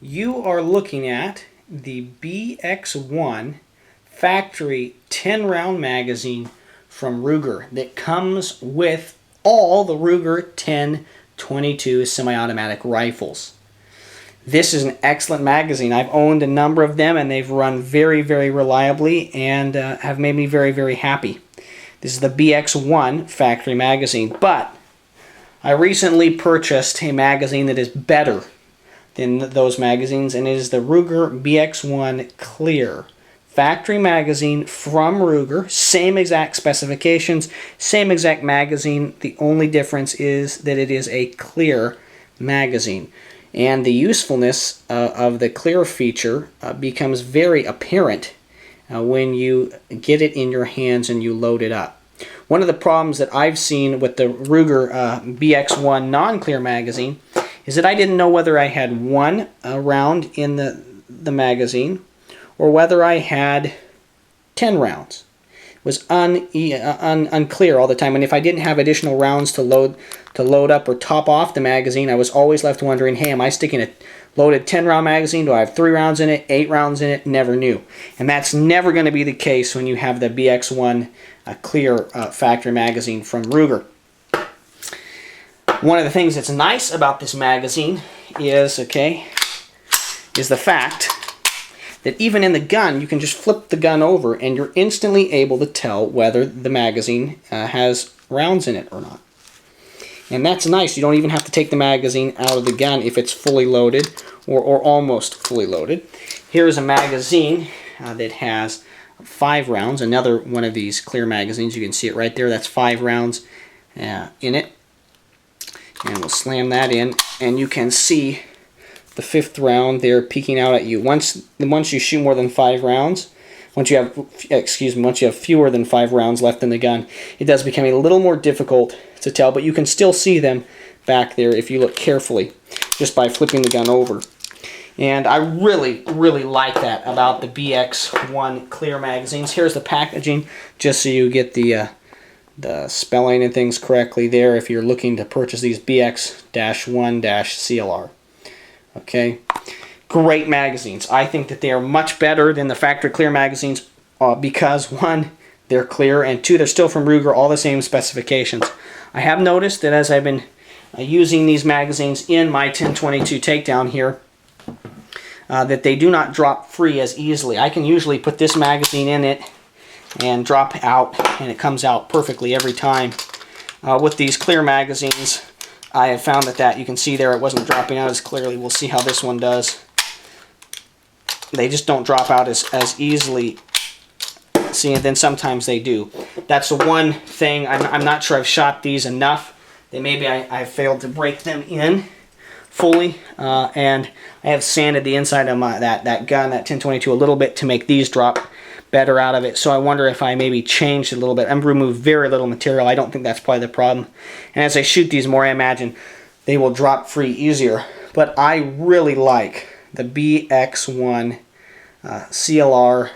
You are looking at the BX1 factory 10-round magazine from Ruger that comes with all the Ruger 10-22 semi-automatic rifles. This is an excellent magazine. I've owned a number of them and they've run very, very reliably and have made me very, very happy. This is the BX1 factory magazine, but I recently purchased a magazine that is better than those magazines, and it is the Ruger BX1 Clear factory magazine from Ruger. Same exact specifications, same exact magazine. The only difference is that it is a clear magazine. And the usefulness of the clear feature becomes very apparent when you get it in your hands and you load it up. One of the problems that I've seen with the Ruger BX1 non-clear magazine is that I didn't know whether I had one round in the magazine or whether I had 10 rounds. It was unclear all the time, and if I didn't have additional rounds to load up or top off the magazine, I was always left wondering, hey, am I sticking a loaded 10-round magazine? Do I have 3 rounds in it, 8 rounds in it? Never knew. And that's never going to be the case when you have the BX1 clear factory magazine from Ruger. One of the things that's nice about this magazine is the fact that even in the gun, you can just flip the gun over and you're instantly able to tell whether the magazine has rounds in it or not. And that's nice. You don't even have to take the magazine out of the gun if it's fully loaded or almost fully loaded. Here's a magazine that has 5 rounds. Another one of these clear magazines. You can see it right there. That's 5 rounds in it. And we'll slam that in, and you can see the 5th round there peeking out at you. Once you shoot more than 5 rounds, once you have fewer than 5 rounds left in the gun, it does become a little more difficult to tell, but you can still see them back there if you look carefully, just by flipping the gun over. And I really, really like that about the BX1 clear magazines. Here's the packaging, just so you get the spelling and things correctly there if you're looking to purchase these BX-1-CLR. Okay, great magazines. I think that they are much better than the factory clear magazines because 1, they're clear, and 2, they're still from Ruger, all the same specifications. I have noticed that as I've been using these magazines in my 10-22 takedown here, that they do not drop free as easily. I can usually put this magazine in it and drop out, and it comes out perfectly every time. With these clear magazines, I have found that you can see there it wasn't dropping out as clearly. We'll see how this one does. They just don't drop out as easily. See, and then sometimes they do. That's the one thing. I'm not sure I've shot these enough that maybe I failed to break them in fully, and I have sanded the inside of that gun, that 10-22, a little bit to make these drop better out of it. So I wonder if I maybe changed it a little bit. I've removed very little material. I don't think that's probably the problem. And as I shoot these more, I imagine they will drop free easier. But I really like the BX1 CLR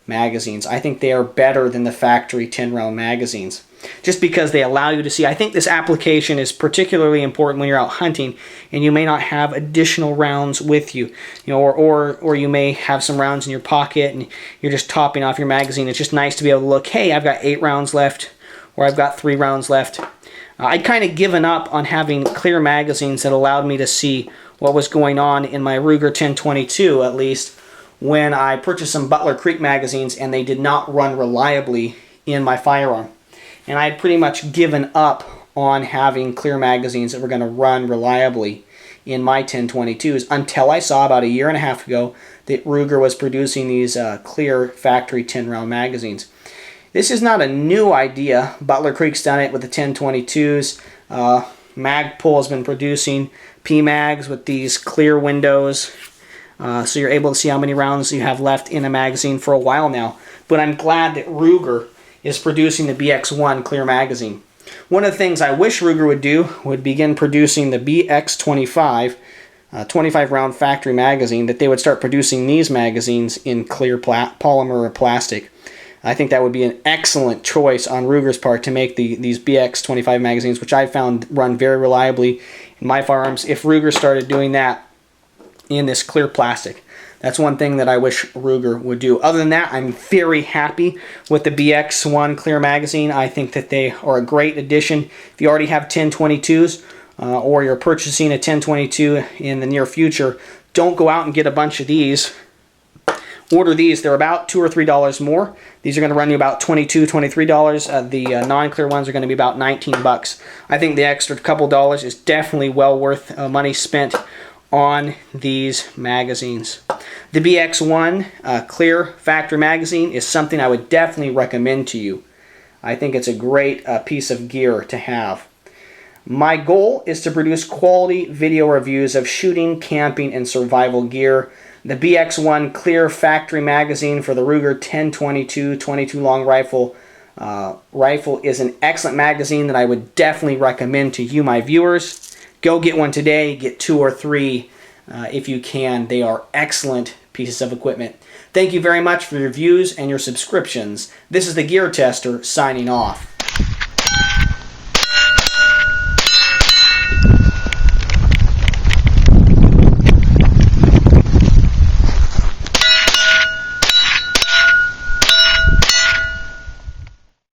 magazines. I think they are better than the factory 10-round magazines, just because they allow you to see. I think this application is particularly important when you're out hunting and you may not have additional rounds with you, or you may have some rounds in your pocket and you're just topping off your magazine. It's just nice to be able to look, hey, I've got 8 rounds left, or I've got 3 rounds left. I'd kind of given up on having clear magazines that allowed me to see what was going on in my Ruger 10-22, at least when I purchased some Butler Creek magazines and they did not run reliably in my firearm. And I had pretty much given up on having clear magazines that were going to run reliably in my 10-22s until I saw about a year and a half ago that Ruger was producing these clear factory 10-round magazines. This is not a new idea. Butler Creek's done it with the 10-22s. Magpul has been producing PMags with these clear windows. So you're able to see how many rounds you have left in a magazine for a while now. But I'm glad that Ruger is producing the BX1 clear magazine. One of the things I wish Ruger would do would begin producing the BX25 25-round factory magazine, that they would start producing these magazines in clear polymer or plastic. I think that would be an excellent choice on Ruger's part to make these BX25 magazines, which I found run very reliably in my firearms. If Ruger started doing that, in this clear plastic. That's one thing that I wish Ruger would do. Other than that, I'm very happy with the BX1 clear magazine. I think that they are a great addition. If you already have 1022s or you're purchasing a 1022 in the near future, don't go out and get a bunch of these. Order these. They're about $2 or $3 more. These are going to run you about $22, $23. The non-clear ones are going to be about 19 bucks. I think the extra couple dollars is definitely well worth money spent on these magazines. The BX1 clear factory magazine is something I would definitely recommend to you. I think it's a great piece of gear to have. My goal is to produce quality video reviews of shooting, camping, and survival gear. The BX1 clear factory magazine for the Ruger 1022 22 long rifle is an excellent magazine that I would definitely recommend to you, my viewers. Go get one today. Get 2 or 3 if you can. They are excellent pieces of equipment. Thank you very much for your views and your subscriptions. This is the Gear Tester signing off.